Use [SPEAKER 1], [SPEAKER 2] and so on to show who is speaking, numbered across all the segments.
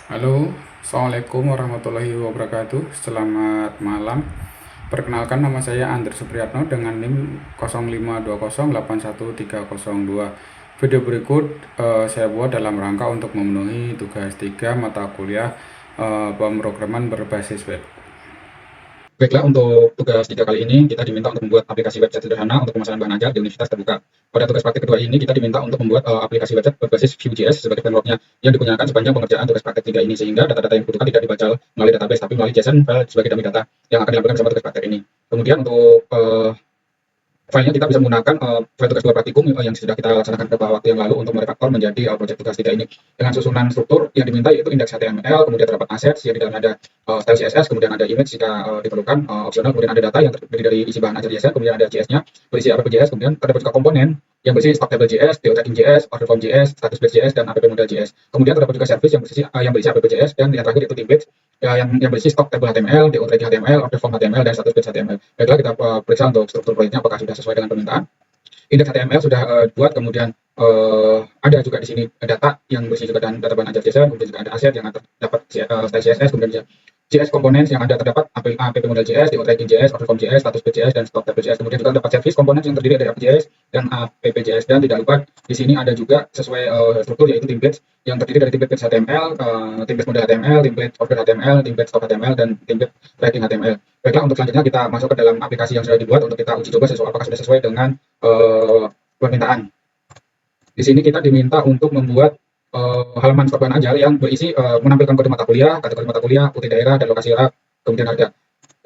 [SPEAKER 1] Halo, Assalamualaikum warahmatullahi wabarakatuh. Selamat malam. Perkenalkan, nama saya Andri Supriyatno dengan NIM 0520811302. Video berikut saya buat dalam rangka untuk memenuhi tugas 3 mata kuliah pemrograman berbasis web.
[SPEAKER 2] Baiklah, untuk tugas 3 kali ini kita diminta untuk membuat aplikasi website sederhana untuk pemasaran bahan ajar di universitas terbuka. Pada tugas praktik kedua ini kita diminta untuk membuat aplikasi website berbasis Vue.js sebagai frameworknya yang digunakan sepanjang pengerjaan tugas praktik 3 ini, sehingga data-data yang dibutuhkan tidak dibaca melalui database tapi melalui JSON file sebagai dummy data yang akan dilampirkan bersama tugas praktik ini. Kemudian untuk filenya kita bisa menggunakan file tugas 2 praktikum yang sudah kita laksanakan beberapa waktu yang lalu untuk merefaktor menjadi proyek tugas 3 ini dengan susunan struktur yang diminta, yaitu indeks HTML, kemudian terdapat assets yang di dalamnya ada style CSS, kemudian ada image jika diperlukan opsional, kemudian ada data yang terdiri dari isi bahan ajar JSON, kemudian ada JS-nya berisi app.js, kemudian terdapat juga komponen yang berisi stock table.js, JS, order form.js, status page.js, dan app model.js. Kemudian terdapat juga service yang berisi app.js, dan yang terakhir itu template yang berisi stock table HTML, HTML, order form HTML, dan status page HTML. Baiklah, kita periksa untuk struktur proyeknya apakah sudah sesuai dengan permintaan. Indeks HTML sudah dibuat, kemudian ada juga di sini data yang berisi juga dan data bahan ajar JSON, kemudian juga ada aset yang terdapat style CSS, kemudian JS components yang ada terdapat app model.js, JS, order form.js, status page.js, dan stock table.js. Kemudian juga terdapat service components yang terdiri dari app.js dan app.js, dan tidak lupa di sini ada juga sesuai struktur, yaitu templates yang terdiri dari template HTML, template model HTML, template order HTML, template stock HTML, dan template tracking HTML. Baiklah, untuk selanjutnya kita masuk ke dalam aplikasi yang sudah dibuat untuk kita uji coba apakah sudah sesuai dengan permintaan. Di sini kita diminta untuk membuat halaman stok bahan ajar yang berisi menampilkan kode mata kuliah, kategori mata kuliah, putih daerah, dan lokasi rak, kemudian harga.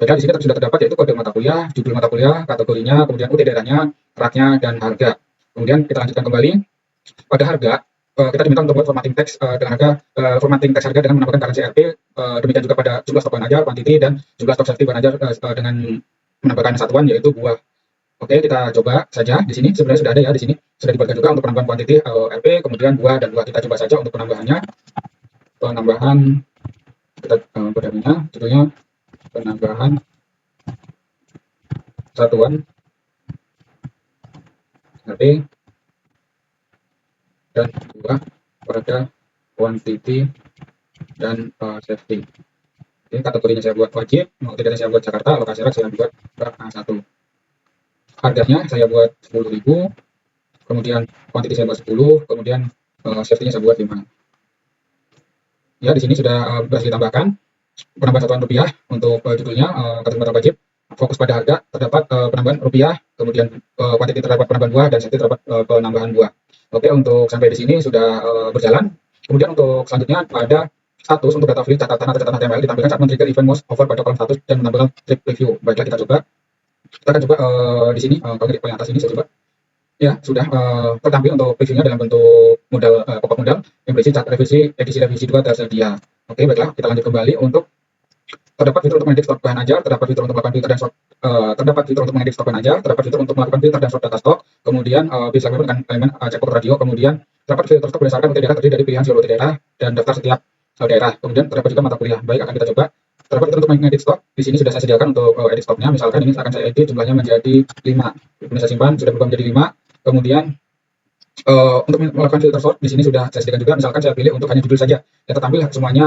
[SPEAKER 2] Baiklah, di sini sudah terdapat yaitu kode mata kuliah, judul mata kuliah, kategorinya, kemudian UT daerahnya, raknya, dan harga. Kemudian kita lanjutkan kembali pada harga. Kita diminta untuk membuat formatting teks dengan harga, formatting teks harga dengan menambahkan currency RP, demikian juga pada jumlah stok bahan ajar, quantity, dan jumlah stok safety bahan ajar dengan menambahkan satuan yaitu buah. Oke, kita coba saja. Di sini sebenarnya sudah ada ya, di sini sudah dibuatkan juga untuk penambahan quantity RP, kemudian buah dan buah. Kita coba saja untuk penambahannya. Penambahan kita kodenya, judulnya penambahan satuan RP dan buah pada quantity dan safety. Ini kategorinya saya buat wajib, tidak saya buat Jakarta, lokasi rak saya buat A1. Harganya saya buat 10.000, kemudian quantity saya buat 10, kemudian safety-nya saya buat 5. Ya, di sini sudah berhasil ditambahkan penambahan satuan rupiah untuk judulnya kategori wajib, fokus pada harga, terdapat penambahan rupiah, kemudian quantity terdapat penambahan buah, dan safety terdapat penambahan buah. Oke, untuk sampai di sini sudah berjalan. Kemudian untuk selanjutnya ada status untuk data field catatan atau catatan HTML ditampilkan saat men-trigger event mouse over pada kolom status dan menampilkan trip preview. Baiklah, kita coba. Kita akan coba di sini, kalau di paling atas ini saya coba. Ya, sudah tertampil untuk previewnya dalam bentuk modal pop-up modal yang berisi cat revisi 2 tersedia. Oke, baiklah, kita lanjut kembali untuk terdapat fitur untuk mengedit stok bahan ajar, terdapat fitur untuk melakukan filter dan sort, terdapat fitur untuk mengedit stok bahan ajar, terdapat fitur untuk melakukan filter dan sort data stok, kemudian bisa dengan elemen checkbox radio, kemudian terdapat filter stok berdasarkan UT daerah terdiri dari pilihan seluruh UT daerah dan daftar setiap daerah. Kemudian terdapat juga mata kuliah. Baik, akan kita coba. Terdapat fitur untuk mengedit stok. Di sini sudah saya sediakan untuk edit stoknya. Misalkan ini akan saya edit jumlahnya menjadi 5. Kemudian saya simpan, sudah berubah menjadi 5. Kemudian untuk melakukan filter sort di sini sudah saya sediakan juga. Misalkan saya pilih untuk hanya judul saja yang tertampil semuanya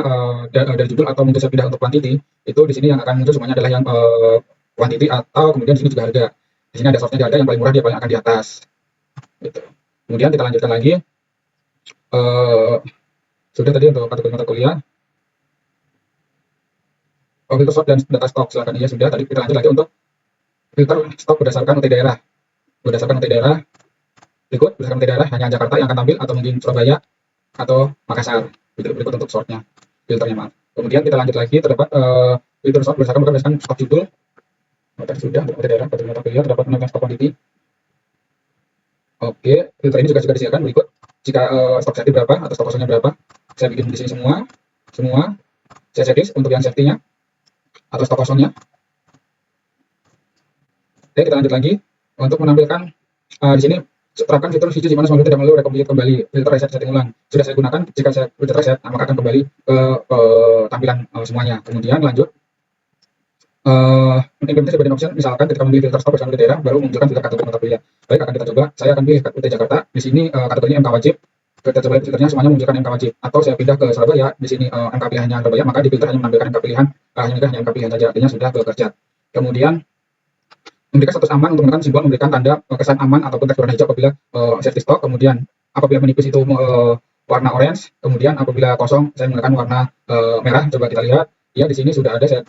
[SPEAKER 2] dari judul, atau mungkin saya pindah untuk quantity, itu di sini yang akan muncul semuanya adalah yang quantity, atau kemudian di sini juga harga. Di sini ada sortnya, ada yang paling murah dia paling akan di atas. Gitu. Kemudian kita lanjutkan lagi. Sudah tadi untuk kategori mata kuliah. Filter sort dan data stok silakan iya sudah. Tadi kita lanjut lagi untuk filter stok berdasarkan UT daerah. Berdasarkan UT daerah. Berikut berdasarkan UT daerah hanya Jakarta yang akan tampil, atau mungkin Surabaya atau Makassar. Berikut untuk sortnya, filternya maaf. Kemudian kita lanjut lagi, terdapat filter sort berdasarkan stok judul. Tadi sudah untuk UT daerah, kategori mata kuliah terdapat menambahkan stok quantity. Oke, filter ini juga sudah disediakan berikut. Jika stok safety berapa atau stok kosongnya berapa, saya bikin di sini semua. Saya checklist untuk yang safety-nya atau stok kosongnya. Oke, kita lanjut lagi untuk menampilkan di sini terapkan fitur feature di mana semua tidak perlu recompile kembali, filter reset setting ulang. Sudah saya gunakan. Jika saya filter reset, maka akan kembali ke tampilan semuanya. Kemudian lanjut implementasi bagian option, misalkan ketika memilih filter stok bersama daerah baru menunjukkan filter kategori mata kuliah. Baik, akan kita coba. Saya akan pilih UT Jakarta. Di sini kategorinya MK wajib. Kita coba lihat filternya semuanya menunjukkan MK wajib. Atau saya pindah ke Surabaya, di sini MK pilihannya Surabaya, maka di filter hanya menampilkan MK pilihan, hanya MK pilihan saja, artinya sudah bekerja. Kemudian memberikan status aman untuk menekan simbol memberikan tanda kesan aman ataupun teks warna hijau apabila safety stock. Kemudian apabila menipis itu warna orange. Kemudian apabila kosong saya menggunakan warna merah. Coba kita lihat ya, di sini sudah ada saya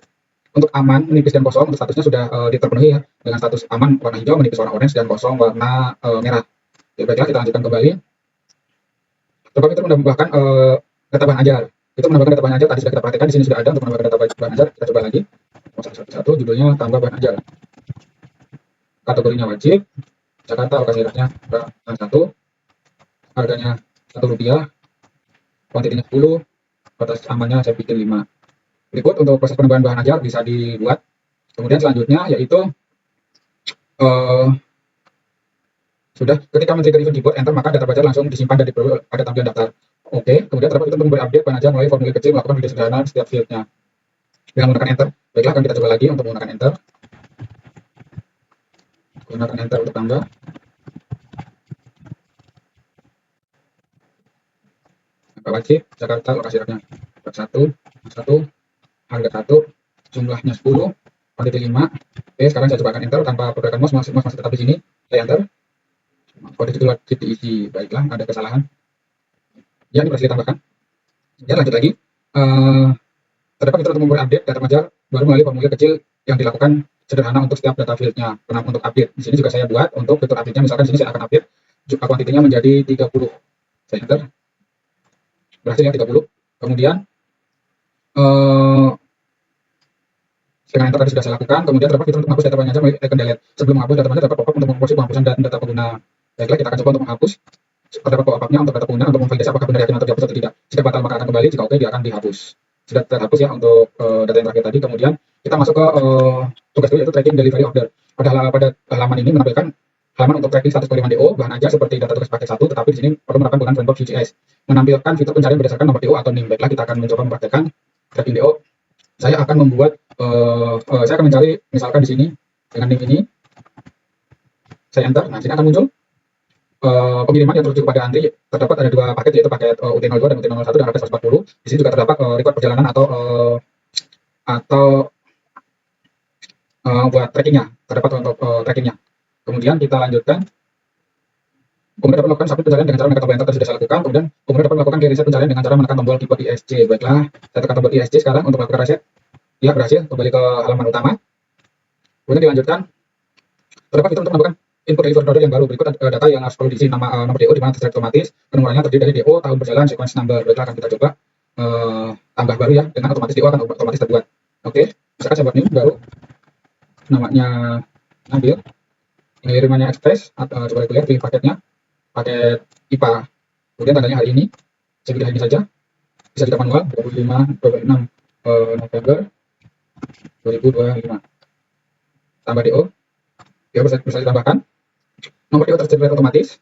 [SPEAKER 2] untuk aman, menipis dan kosong untuk statusnya sudah terpenuhi ya, dengan status aman warna hijau, menipis warna orange, dan kosong warna merah. Ya, baiklah, kita lanjutkan kembali. Coba kita menambahkan data bahan ajar. Itu menambahkan data bahan ajar tadi sudah kita perhatikan, di sini sudah ada untuk menambahkan data bahan ajar. Kita coba lagi satu, judulnya tambah bahan ajar. Kategorinya wajib, Jakarta, lokasi daerahnya satu, harganya Rp1, kuantitinya 10, batas amannya saya bikin 5. Berikut untuk proses penambahan bahan ajar bisa dibuat. Kemudian selanjutnya yaitu sudah ketika men-trigger event keyboard enter, maka data bahan ajar langsung disimpan dan diperoleh pada tampilan daftar. Oke, kemudian terdapat itu untuk memberi update bahan ajar melalui formulir kecil, melakukan video sederhana setiap fieldnya dengan menggunakan enter. Baiklah, akan kita coba lagi untuk menggunakan enter. Gunakan enter untuk tambah. Angka wajib, Jakarta, lokasi daerahnya satu, harga 1, jumlahnya 10, kuantiti 5. Oke, sekarang saya coba akan enter tanpa pergerakan mouse, masih tetap di sini. Saya enter. Kode itu wajib diisi. Baiklah, ada kesalahan. Ya, ini berhasil ditambahkan. Ya, lanjut lagi. Terdapat fitur untuk memberi update data bahan ajar baru melalui formulir kecil yang dilakukan sederhana untuk setiap data fieldnya. Untuk update, di sini juga saya buat untuk fitur update-nya. Misalkan di sini saya akan update kuantitinya menjadi 30. Saya enter. Berhasil ya 30. Kemudian dengan enter tadi sudah saya lakukan. Kemudian terdapat fitur untuk menghapus data bahan ajar melalui icon delete. Sebelum menghapus data bahan ajar, terdapat pop-up untuk penghapusan data pengguna. Baiklah, kita akan coba untuk menghapus. Terdapat pop-up-nya untuk data pengguna untuk memvalidasi apakah benar yakin atau dihapus atau tidak. Jika batal maka akan kembali, jika oke dia akan dihapus. Sudah terhapus ya untuk data yang terakhir tadi. Kemudian kita masuk ke tugas dulu, yaitu tracking delivery order. Pada halaman ini menampilkan halaman untuk tracking status pengiriman DO bahan ajar seperti data tugas paket 1, tetapi di sini perlu menerapkan penggunaan framework Vue.js. Menampilkan fitur pencarian berdasarkan nomor DO atau NIM. Baiklah, kita akan mencoba mempraktekkan tracking DO. Saya akan membuat saya akan mencari misalkan di sini dengan NIM ini. Saya enter. Nah, sini akan muncul pengiriman yang tertuju kepada Andri. Terdapat ada 2 paket, yaitu paket UT02 dan UT01 dan harga 140. Di sini juga terdapat record perjalanan atau buat trackingnya, terdapat untuk trackingnya. Kemudian kita lanjutkan. Kemudian dapat melakukan submit pencarian dengan cara menekan tombol enter tadi sudah saya lakukan. Kemudian dapat melakukan reset pencarian dengan cara menekan tombol keyboard ISC. Baiklah, saya tekan tombol ISC sekarang untuk melakukan reset. Ya, berhasil. Kembali ke halaman utama. Kemudian dilanjutkan. Terdapat fitur untuk menambahkan input delivery order yang baru. Berikut data yang harus perlu diisi nomor DO di mana tersedia otomatis. Penemuannya terdiri dari DO, tahun berjalan, sequence number. Baiklah, akan kita coba tambah baru ya, dengan otomatis DO akan otomatis terbuat. Oke, misalkan saya buat new baru. Namanya Nabil. Pengirimannya Express, atau coba lihat pilih paketnya, paket IPA. Kemudian tanggalnya hari ini, saya pilih hari ini saja. Bisa kita manual 26 November 2025. Tambah DO. DO bisa ditambahkan. Nomor DO tersedia otomatis.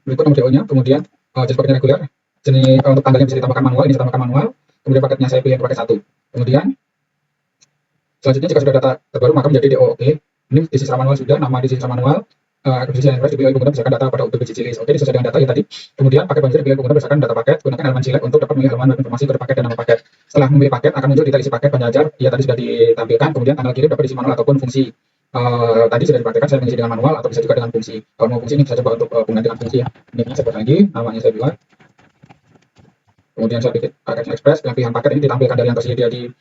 [SPEAKER 2] Berikut nomor DO-nya. Kemudian jenis paketnya reguler. Jenis untuk tanggalnya bisa ditambahkan manual. Ini saya tambahkan manual. Kemudian paketnya saya pilih yang paket 1. Kemudian selanjutnya jika sudah data terbaru maka menjadi DO. Oke. Ini diisi secara manual sudah. Nama diisi secara manual. Akuisisi yang dipilih oleh pengguna berdasarkan data pada UPBCC list. Oke, disesuaikan dengan data ya tadi. Kemudian paket banjir dipilih pengguna berdasarkan data paket. Gunakan elemen select untuk dapat memilih halaman web informasi kode paket dan nama paket. Setelah memilih paket akan muncul detail isi paket bahan ajar. Ya, tadi sudah ditampilkan. Kemudian tanggal kirim dapat diisi manual ataupun fungsi. Tadi sudah dipraktikkan saya mengisi dengan manual atau bisa juga dengan fungsi. Kalau mau fungsi ini saya coba untuk penggunaan dengan fungsi ya. Ini saya buat lagi, namanya saya buat. Kemudian saya bikin paketnya Express. Pilihan paket ini ditampilkan dari yang tersedia di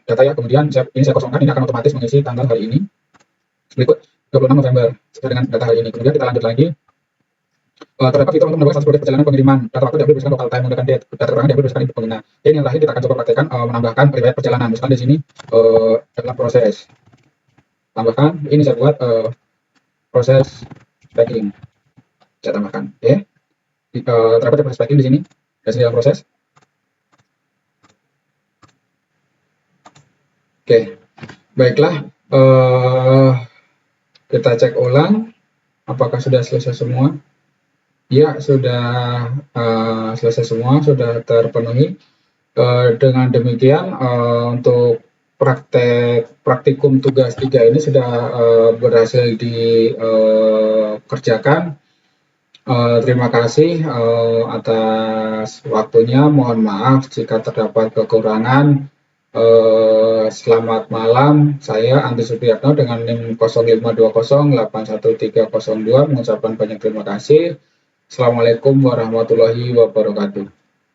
[SPEAKER 2] data ya. Kemudian ini saya kosongkan, ini akan otomatis mengisi tanggal hari ini. Berikut 26 November sesuai dengan data hari ini. Kemudian kita lanjut lagi. Terdapat fitur untuk menambah status progres perjalanan pengiriman. Data waktu diambil berdasarkan local time menggunakan date. Data keterangan diambil berdasarkan input pengguna. Ini yang terakhir kita akan coba praktekkan menambahkan riwayat perjalanan. Misalkan di sini dalam proses. Tambahkan. Ini saya buat proses packing. Saya tambahkan. Oke. Terdapat proses packing di sini. Dan dalam proses. Oke. Baiklah. Kita cek ulang apakah sudah selesai semua. Ya, sudah selesai semua, sudah terpenuhi. Dengan demikian untuk praktikum tugas 3 ini sudah berhasil dikerjakan. Terima kasih atas waktunya. Mohon maaf jika terdapat kekurangan. Selamat malam. Saya Andi Supriyatno dengan NIM 0520811302 mengucapkan banyak terima kasih. Assalamualaikum warahmatullahi wabarakatuh.